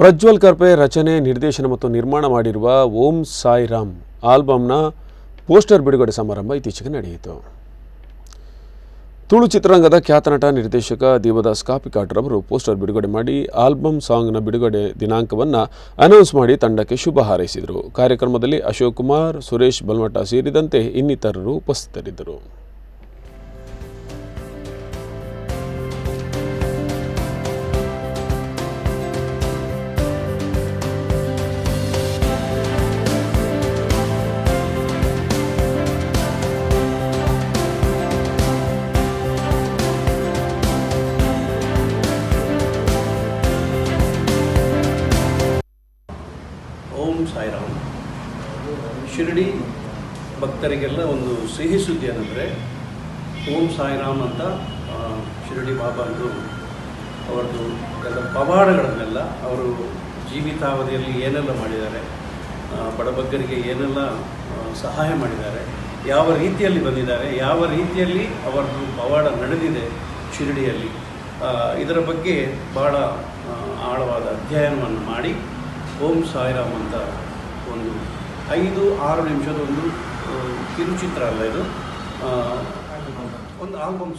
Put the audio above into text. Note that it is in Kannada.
ಪ್ರಜ್ವಲ್ ಕರ್ಪೆ ರಚನೆ ನಿರ್ದೇಶನ ಮತ್ತು ನಿರ್ಮಾಣ ಮಾಡಿರುವ ಓಂ ಸಾಯಿ ರಾಮ್ ಆಲ್ಬಮ್ನ ಪೋಸ್ಟರ್ ಬಿಡುಗಡೆ ಸಮಾರಂಭ ಇತ್ತೀಚೆಗೆ ನಡೆಯಿತು. ತುಳು ಚಿತ್ರರಂಗದ ಖ್ಯಾತ ನಟ ನಿರ್ದೇಶಕ ದೇವದಾಸ್ ಕಾಪಿಕಾಡ್ ರವರು ಪೋಸ್ಟರ್ ಬಿಡುಗಡೆ ಮಾಡಿ ಆಲ್ಬಮ್ ಸಾಂಗ್ನ ಬಿಡುಗಡೆ ದಿನಾಂಕವನ್ನು ಅನೌನ್ಸ್ ಮಾಡಿ ತಂಡಕ್ಕೆ ಶುಭ ಹಾರೈಸಿದರು. ಕಾರ್ಯಕ್ರಮದಲ್ಲಿ ಅಶೋಕ್ ಕುಮಾರ್, ಸುರೇಶ್ ಬಲ್ಮಠ ಸೇರಿದಂತೆ ಇನ್ನಿತರರು ಉಪಸ್ಥಿತರಿದ್ದರು. ಓಂ ಸಾಯಿರಾಮ್. ಶಿರಡಿ ಭಕ್ತರಿಗೆಲ್ಲ ಒಂದು ಸಿಹಿ ಸುದ್ದಿ ಏನಂದರೆ ಓಂ ಸಾಯಿರಾಮ್ ಅಂತ ಶಿರಡಿ ಬಾಬಾಂದು ಅವರದ್ದು ಪವಾಡಗಳನ್ನೆಲ್ಲ ಅವರು ಜೀವಿತಾವಧಿಯಲ್ಲಿ ಏನೆಲ್ಲ ಮಾಡಿದ್ದಾರೆ, ಬಡಬಗ್ಗರಿಗೆ ಏನೆಲ್ಲ ಸಹಾಯ ಮಾಡಿದ್ದಾರೆ, ಯಾವ ರೀತಿಯಲ್ಲಿ ಬಂದಿದ್ದಾರೆ, ಯಾವ ರೀತಿಯಲ್ಲಿ ಅವರದ್ದು ಪವಾಡ ನಡೆದಿದೆ ಶಿರಡಿಯಲ್ಲಿ, ಇದರ ಬಗ್ಗೆ ಭಾಳ ಆಳವಾದ ಅಧ್ಯಯನವನ್ನು ಮಾಡಿ ಓಂ ಸಾಯಿರಾಮ್ ಅಂತ ಒಂದು 5-6 ನಿಮಿಷದ ಒಂದು ಕಿರುಚಿತ್ರ ಅಲ್ಲ, ಇದು ಒಂದು ಆಲ್ಬಮ್ ಸಾಂಗ್.